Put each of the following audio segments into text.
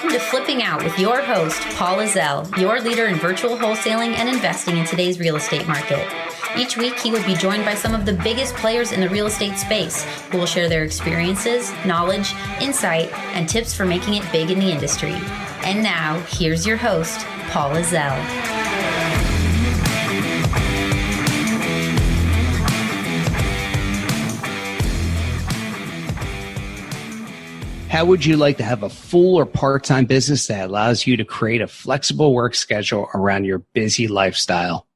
Welcome to Flipping Out with your host, Paul Ezell, your leader in virtual wholesaling and investing in today's real estate market. Each week, he will be joined by some of the biggest players in the real estate space who will share their experiences, knowledge, insight, and tips for making it big in the industry. And now, here's your host, Paul Ezell. How would you like to have a full or part-time business that allows you to create a flexible work schedule around your busy lifestyle?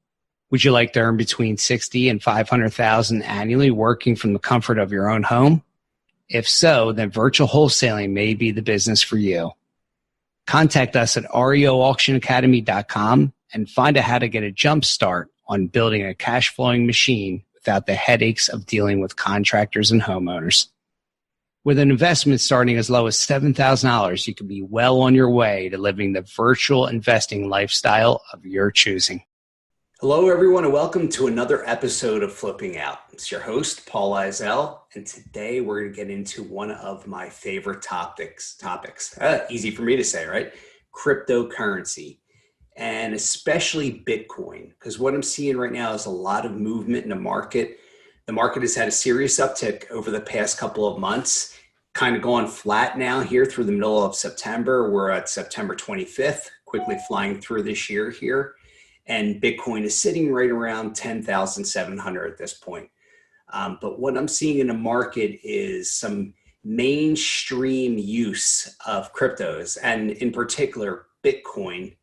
Would you like to earn between $60,000 and $500,000 annually working from the comfort of your own home? If so, then virtual wholesaling may be the business for you. Contact us at reauctionacademy.com and find out how to get a jump start on building a cash flowing machine without the headaches of dealing with contractors and homeowners. With an investment starting as low as $7,000, you can be well on your way to living the virtual investing lifestyle of your choosing. Hello, everyone, and welcome to another episode of Flipping Out. It's your host, Paul Ezell, and today we're going to get into one of my favorite topics. Easy for me to say, right? Cryptocurrency, and especially Bitcoin, because what I'm seeing right now is a lot of movement in the market. The market has had a serious uptick over the past couple of months, kind of going flat now here through the middle of September. We're at September 25th, quickly flying through this year here. And Bitcoin is sitting right around 10,700 at this point. But what I'm seeing in the market is some mainstream use of cryptos, and in particular, Bitcoin.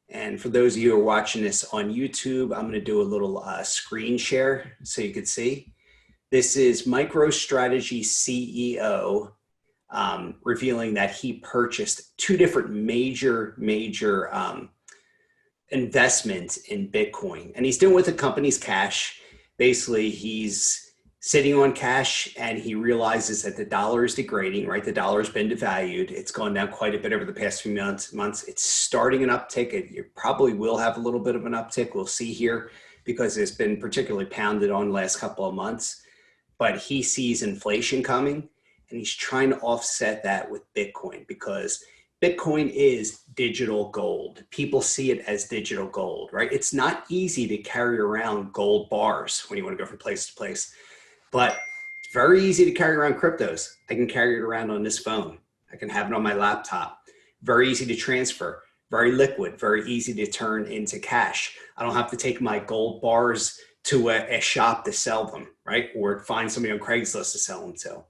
And for those of you who are watching this on YouTube, I'm going to do a little screen share so you can see. This is MicroStrategy CEO revealing that he purchased two different major investments in Bitcoin. And he's doing with the company's cash. Basically, he's sitting on cash and he realizes that the dollar is degrading, right? The dollar has been devalued. It's gone down quite a bit over the past few months. It's starting an uptick. You probably will have a little bit of an uptick. We'll see here because it's been particularly pounded on the last couple of months. But he sees inflation coming and he's trying to offset that with Bitcoin because Bitcoin is digital gold. People see it as digital gold, right? It's not easy to carry around gold bars when you want to go from place to place. But it's very easy to carry around cryptos. I can carry it around on this phone. I can have it on my laptop. Very easy to transfer, very liquid, very easy to turn into cash. I don't have to take my gold bars to a shop to sell them, right? Or find somebody on Craigslist to sell them to.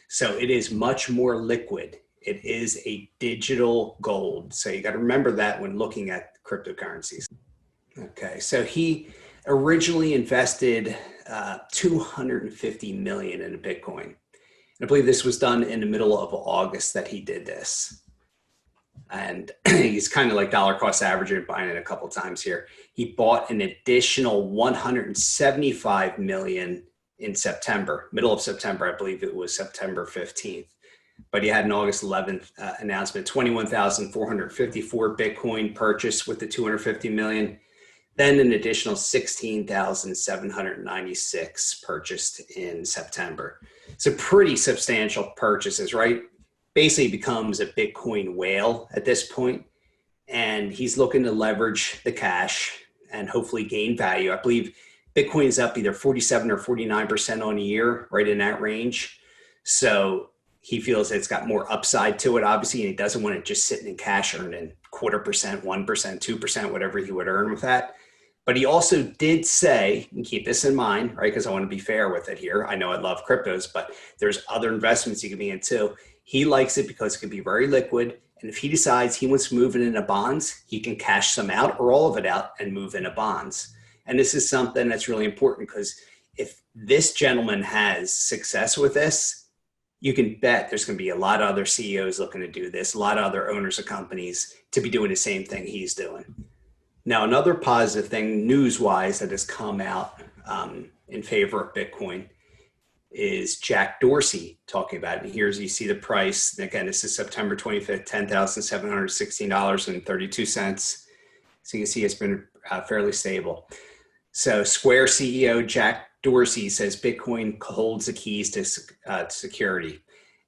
So it is much more liquid. It is a digital gold. So you got to remember that when looking at cryptocurrencies. Okay, so he originally invested $250 million in Bitcoin. And I believe this was done in the middle of August that he did this. And he's kind of like dollar cost averaging, buying it a couple times here. He bought an additional $175 million in September, middle of September. I believe it was September 15th. But he had an August 11th announcement, 21,454 Bitcoin purchased with the $250 million. Then an additional 16,796 purchased in September. So pretty substantial purchases, right? Basically becomes a Bitcoin whale at this point. And he's looking to leverage the cash and hopefully gain value. I believe Bitcoin is up either 47 or 49% on a year, right in that range. So he feels it's got more upside to it, obviously, and he doesn't want it just sitting in cash earning 0.25%, 1%, 2%, whatever he would earn with that. But he also did say, and keep this in mind, right, because I want to be fair with it here. I know I love cryptos, but there's other investments you can be in too. He likes it because it can be very liquid. And if he decides he wants to move it into bonds, he can cash some out or all of it out and move into bonds. And this is something that's really important because if this gentleman has success with this, you can bet there's going to be a lot of other CEOs looking to do this, a lot of other owners of companies to be doing the same thing he's doing. Now, another positive thing news-wise that has come out in favor of Bitcoin is Jack Dorsey talking about it. And here's, you see the price. Again, this is September 25th, $10,716.32. So you can see it's been fairly stable. So Square CEO Jack Dorsey says Bitcoin holds the keys to security.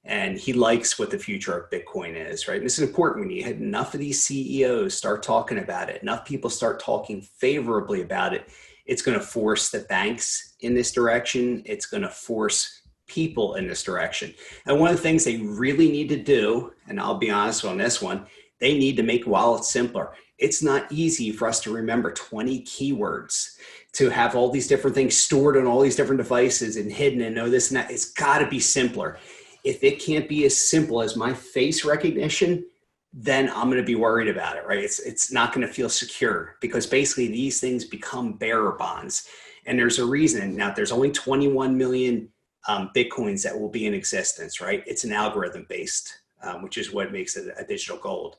and he likes what the future of Bitcoin is, right? And this is important when you had enough of these CEOs start talking about it, enough people start talking favorably about it, it's going to force the banks in this direction. It's going to force people in this direction. And one of the things they really need to do, and I'll be honest on this one, they need to make wallets simpler. It's not easy for us to remember 20 keywords, to have all these different things stored on all these different devices and hidden and know this and that. It's got to be simpler. If it can't be as simple as my face recognition, then I'm going to be worried about it, right? It's not going to feel secure, because basically these things become bearer bonds. And there's a reason. Now, there's only 21 million Bitcoins that will be in existence, right? It's an algorithm based, which is what makes it a digital gold.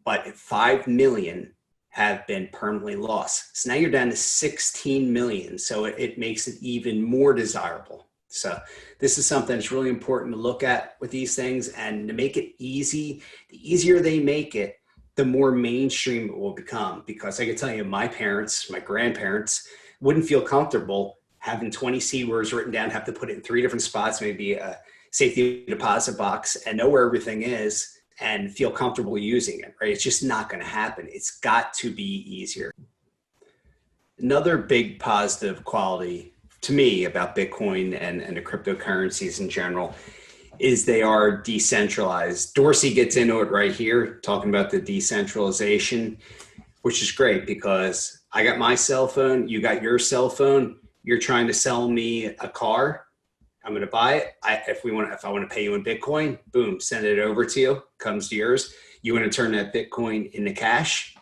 But 5 million have been permanently lost. So now you're down to 16 million. So it makes it even more desirable. So this is something that's really important to look at with these things, and to make it easy. The easier they make it, the more mainstream it will become. Because I can tell you, my parents, my grandparents wouldn't feel comfortable having 20 C words written down, have to put it in 3 different spots, maybe a safety deposit box, and know where everything is and feel comfortable using it, right? It's just not going to happen. It's got to be easier. Another big positive quality to me about Bitcoin and the cryptocurrencies in general is they are decentralized. Dorsey gets into it right here, talking about the decentralization, which is great because I got my cell phone, you got your cell phone, you're trying to sell me a car, I'm going to buy it. If I want to pay you in Bitcoin, boom, send it over to you, comes to yours. You want to turn that Bitcoin into cash,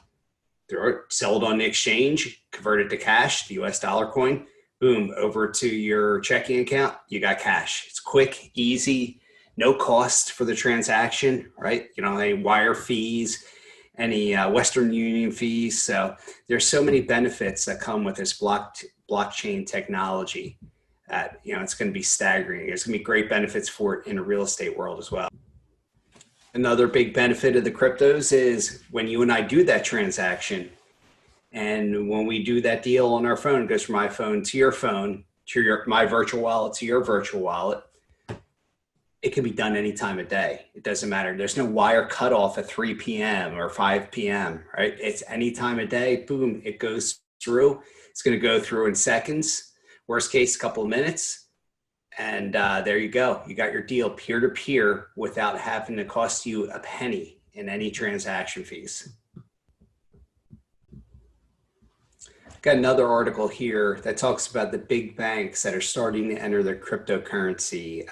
sell it on the exchange, convert it to cash, the US dollar coin, boom, over to your checking account, you got cash. It's quick, easy, no cost for the transaction, right? You know, any wire fees, any Western Union fees. So there's so many benefits that come with this blockchain technology. It's going to be staggering. There's going to be great benefits for it in the real estate world as well. Another big benefit of the cryptos is when you and I do that transaction, and when we do that deal on our phone, it goes from my phone to your phone, to my virtual wallet to your virtual wallet, it can be done any time of day. It doesn't matter. There's no wire cutoff at 3 p.m. or 5 p.m., right? It's any time of day, boom, it goes through. It's going to go through in seconds. Worst case, a couple of minutes, and there you go. You got your deal peer-to-peer without having to cost you a penny in any transaction fees. Got another article here that talks about the big banks that are starting to enter the cryptocurrency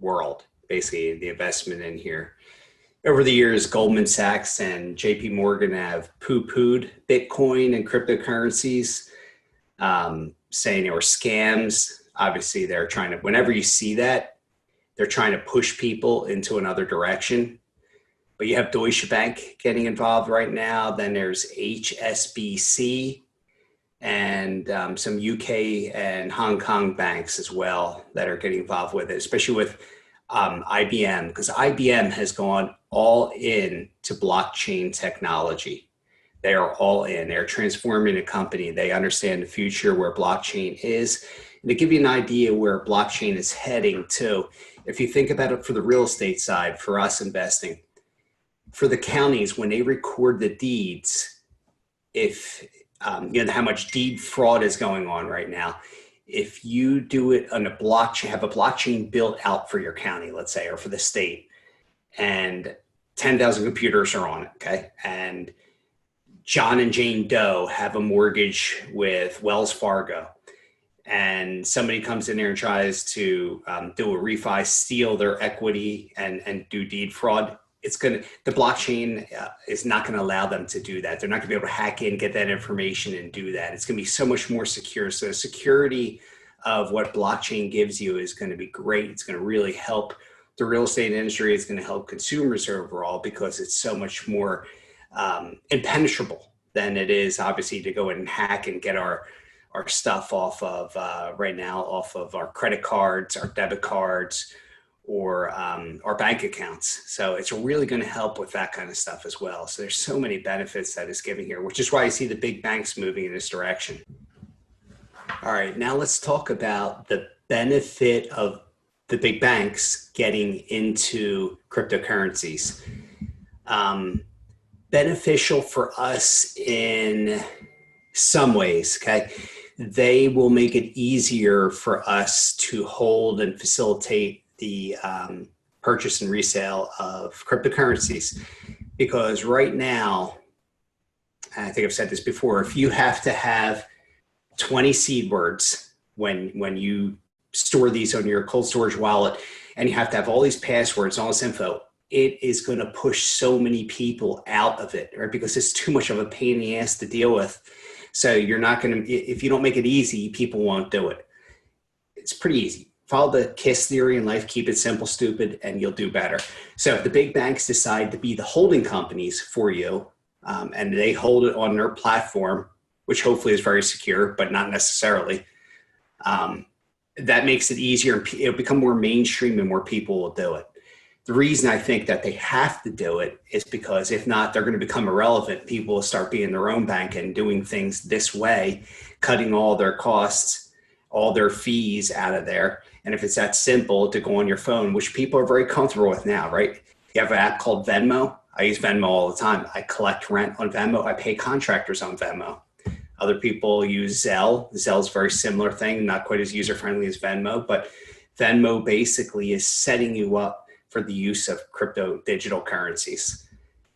world, basically the investment in here. Over the years, Goldman Sachs and JP Morgan have poo-pooed Bitcoin and cryptocurrencies, saying they were scams. Obviously, they're trying to, whenever you see that, they're trying to push people into another direction. But you have Deutsche Bank getting involved right now. Then there's HSBC and some UK and Hong Kong banks as well that are getting involved with it, especially with IBM, because IBM has gone all in to blockchain technology. They are all in. They're transforming the company. They understand the future, where blockchain is. And to give you an idea where blockchain is heading to, if you think about it for the real estate side, for us investing, for the counties, when they record the deeds, if how much deed fraud is going on right now, if you do it on a blockchain, have a blockchain built out for your county, let's say, or for the state, and 10,000 computers are on it, okay? And John and Jane Doe have a mortgage with Wells Fargo, and somebody comes in there and tries to do a refi, steal their equity, and do deed fraud. The blockchain is not going to allow them to do that. They're not going to be able to hack in, get that information, and do that. It's going to be so much more secure. So the security of what blockchain gives you is going to be great. It's going to really help the real estate industry. It's going to help consumers overall, because it's so much more impenetrable than it is, obviously, to go in and hack and get our stuff off of right now, off of our credit cards, our debit cards, or our bank accounts. So it's really going to help with that kind of stuff as well. So there's so many benefits that it's giving here, which is why you see the big banks moving in this direction. All right, now let's talk about the benefit of the big banks getting into cryptocurrencies. Beneficial for us in some ways, okay? They will make it easier for us to hold and facilitate the purchase and resale of cryptocurrencies. Because right now, I think I've said this before, if you have to have 20 seed words when you store these on your cold storage wallet, and you have to have all these passwords, all this info, it is going to push so many people out of it, right? Because it's too much of a pain in the ass to deal with. So you're not going to, if you don't make it easy, people won't do it. It's pretty easy. Follow the KISS theory in life, keep it simple, stupid, and you'll do better. So if the big banks decide to be the holding companies for you, and they hold it on their platform, which hopefully is very secure, but not necessarily, that makes it easier. It'll become more mainstream and more people will do it. The reason I think that they have to do it is because if not, they're going to become irrelevant. People will start being their own bank and doing things this way, cutting all their costs, all their fees out of there. And if it's that simple to go on your phone, which people are very comfortable with now, right? You have an app called Venmo. I use Venmo all the time. I collect rent on Venmo. I pay contractors on Venmo. Other people use Zelle. Zelle's a very similar thing, not quite as user-friendly as Venmo, but Venmo basically is setting you up for the use of crypto digital currencies.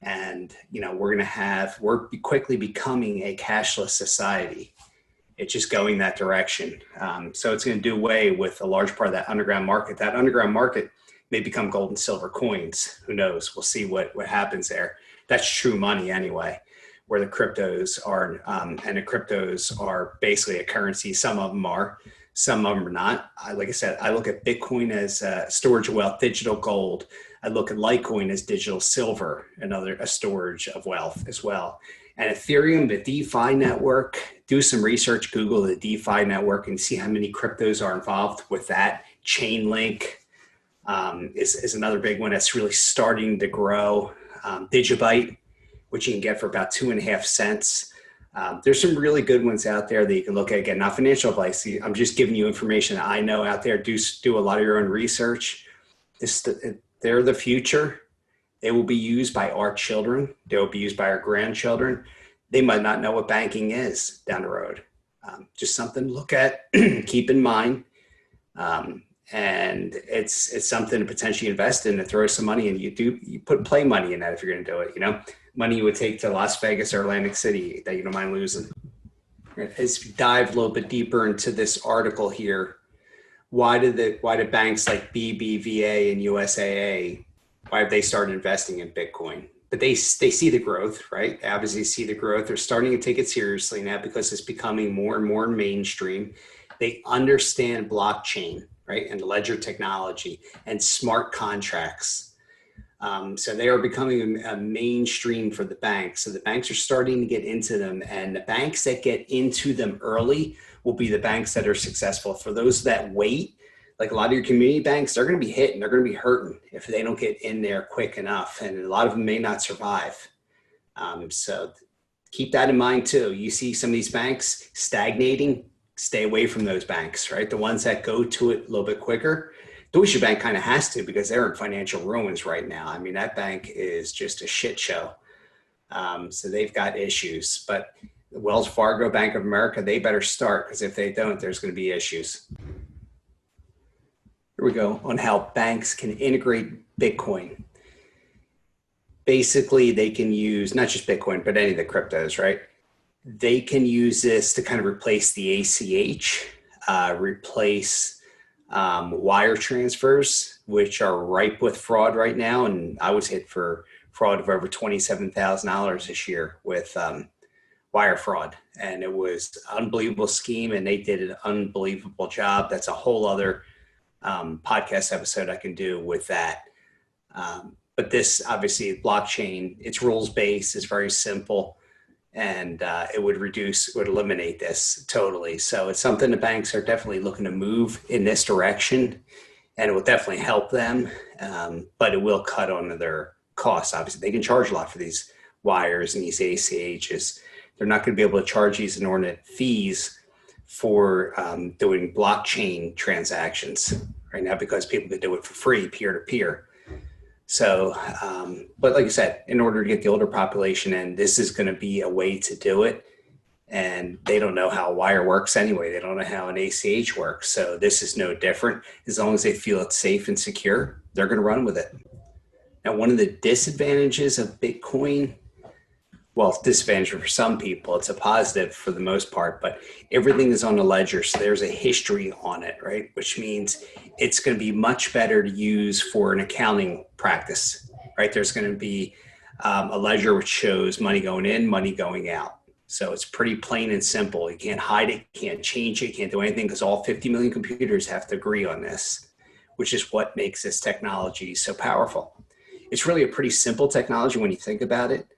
And, we're quickly becoming a cashless society. It's just going that direction. So it's going to do away with a large part of that underground market. That underground market may become gold and silver coins. Who knows? We'll see what happens there. That's true money anyway, where the cryptos are, and the cryptos are basically a currency. Some of them are. Some of them are not. Like I said, I look at Bitcoin as storage of wealth, digital gold. I look at Litecoin as digital silver, a storage of wealth as well. And Ethereum, the DeFi network, do some research, Google the DeFi network and see how many cryptos are involved with that. Chainlink is another big one that's really starting to grow. Digibyte, which you can get for about 2.5 cents. There's some really good ones out there that you can look at. Again, not financial advice. I'm just giving you information that I know out there. Do a lot of your own research. They're the future. They will be used by our children. They will be used by our grandchildren. They might not know what banking is down the road. Just something to look at, keep in mind. And it's something to potentially invest in, to throw some money in. You put play money in that if you're going to do it, money you would take to Las Vegas or Atlantic City that you don't mind losing. Let's dive a little bit deeper into this article here. Why do banks like BBVA and USAA, why have they started investing in Bitcoin? But they see the growth, right? They obviously see the growth. They're starting to take it seriously now because it's becoming more and more mainstream. They understand blockchain, right? And ledger technology and smart contracts. So they are becoming a mainstream for the banks. So the banks are starting to get into them, and the banks that get into them early will be the banks that are successful. For those that wait, like a lot of your community banks, they're going to be hitting, they're going to be hurting if they don't get in there quick enough. And a lot of them may not survive. So keep that in mind too. You see some of these banks stagnating, stay away from those banks, right? The ones that go to it a little bit quicker. Deutsche Bank kind of has to, because they're in financial ruins right now. I mean, that bank is just a shit show. So they've got issues, but Wells Fargo, Bank of America, they better start, because if they don't, there's going to be issues. Here we go on how banks can integrate Bitcoin. Basically, they can use not just Bitcoin, but any of the cryptos, right? They can use this to kind of replace the ACH, replace wire transfers, which are ripe with fraud right now. And I was hit for fraud of over $27,000 this year with wire fraud. And it was an unbelievable scheme, and they did an unbelievable job. That's a whole other podcast episode I can do with that. But this, obviously, blockchain, it's rules-based, it's very simple, and it would eliminate this totally. So it's something the banks are definitely looking to move in this direction, and it will definitely help them, but it will cut on their costs. Obviously, they can charge a lot for these wires and these ACHs. They're not going to be able to charge these inordinate fees for doing blockchain transactions. right now because people can do it for free, peer to peer. So, but like I said, in order to get the older population in, this is going to be a way to do it. And they don't know how a wire works anyway. They don't know how an ACH works. So this is no different. As long as they feel it's safe and secure, they're going to run with it. Now, one of the disadvantages of Bitcoin, well, disadvantage for some people, it's a positive for the most part, but everything is on a ledger. So there's a history on it, right? Which means it's going to be much better to use for an accounting practice, right? There's going to be a ledger which shows money going in, money going out. So it's pretty plain and simple. You can't hide it, can't change it, can't do anything because all 50 million computers have to agree on this, which is what makes this technology so powerful. It's really a pretty simple technology when you think about it.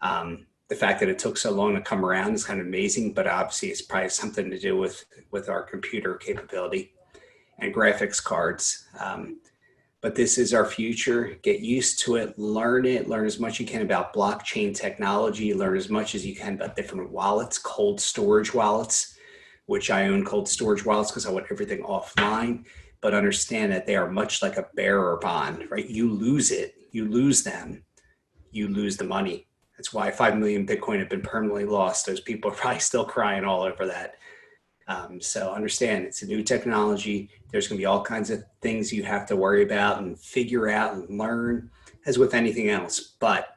The fact that it took so long to come around is kind of amazing, but obviously it's probably something to do with our computer capability and graphics cards. But this is our future. Get used to it, learn as much as you can about blockchain technology, learn as much as you can about different wallets, cold storage wallets, which I own cold storage wallets because I want everything offline, but understand that they are much like a bearer bond, right? You lose it, you lose them, you lose the money. That's why 5 million Bitcoin have been permanently lost. Those people are probably still crying all over that. So understand it's a new technology. There's going to be all kinds of things you have to worry about and figure out and learn as with anything else. But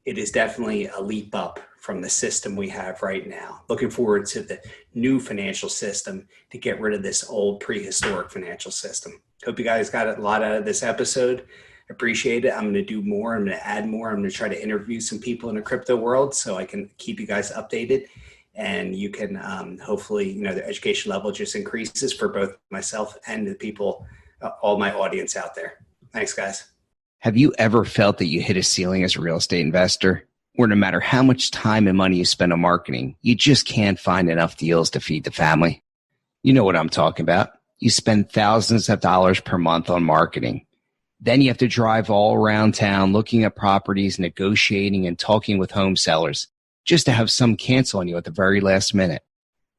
it is definitely a leap up from the system we have right now. Looking forward to the new financial system to get rid of this old prehistoric financial system. Hope you guys got a lot out of this episode. Appreciate it. I'm going to do more. I'm going to add more. I'm going to try to interview some people in the crypto world so I can keep you guys updated. And you can hopefully, the education level just increases for both myself and the people, all my audience out there. Thanks, guys. Have you ever felt that you hit a ceiling as a real estate investor? Where no matter how much time and money you spend on marketing, you just can't find enough deals to feed the family? You know what I'm talking about. You spend thousands of dollars per month on marketing. Then you have to drive all around town looking at properties, negotiating and talking with home sellers just to have some cancel on you at the very last minute.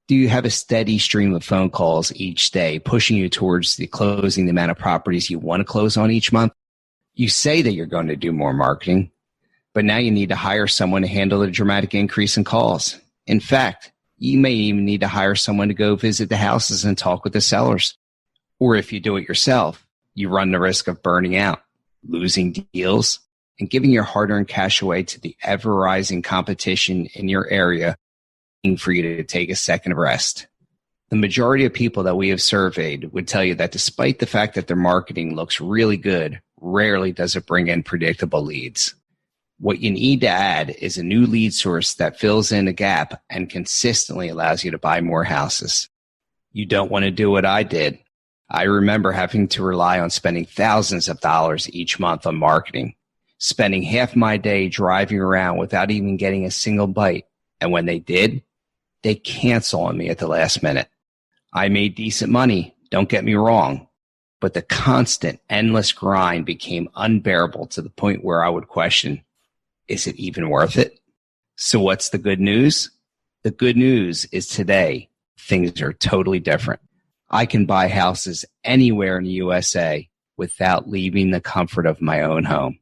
Do you have a steady stream of phone calls each day pushing you towards closing the amount of properties you want to close on each month? You say that you're going to do more marketing, but now you need to hire someone to handle the dramatic increase in calls. In fact, you may even need to hire someone to go visit the houses and talk with the sellers. Or if you do it yourself, you run the risk of burning out, losing deals, and giving your hard-earned cash away to the ever-rising competition in your area for you to take a second of rest. The majority of people that we have surveyed would tell you that despite the fact that their marketing looks really good, rarely does it bring in predictable leads. What you need to add is a new lead source that fills in a gap and consistently allows you to buy more houses. You don't want to do what I did. I remember having to rely on spending thousands of dollars each month on marketing, spending half my day driving around without even getting a single bite. And when they did, they cancel on me at the last minute. I made decent money, don't get me wrong, but the constant, endless grind became unbearable to the point where I would question, is it even worth it? So what's the good news? The good news is today, things are totally different. I can buy houses anywhere in the USA without leaving the comfort of my own home.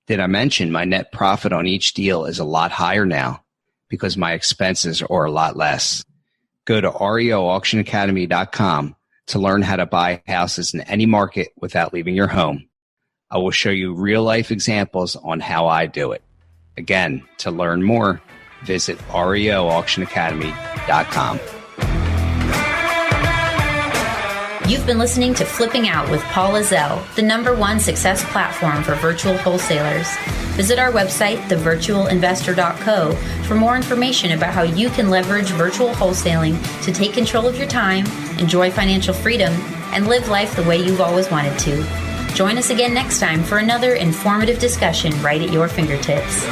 Did I mention my net profit on each deal is a lot higher now because my expenses are a lot less? Go to reoauctionacademy.com to learn how to buy houses in any market without leaving your home. I will show you real-life examples on how I do it. Again, to learn more, visit reoauctionacademy.com. You've been listening to Flipping Out with Paul Ezell, the #1 success platform for virtual wholesalers. Visit our website, thevirtualinvestor.co, for more information about how you can leverage virtual wholesaling to take control of your time, enjoy financial freedom, and live life the way you've always wanted to. Join us again next time for another informative discussion right at your fingertips.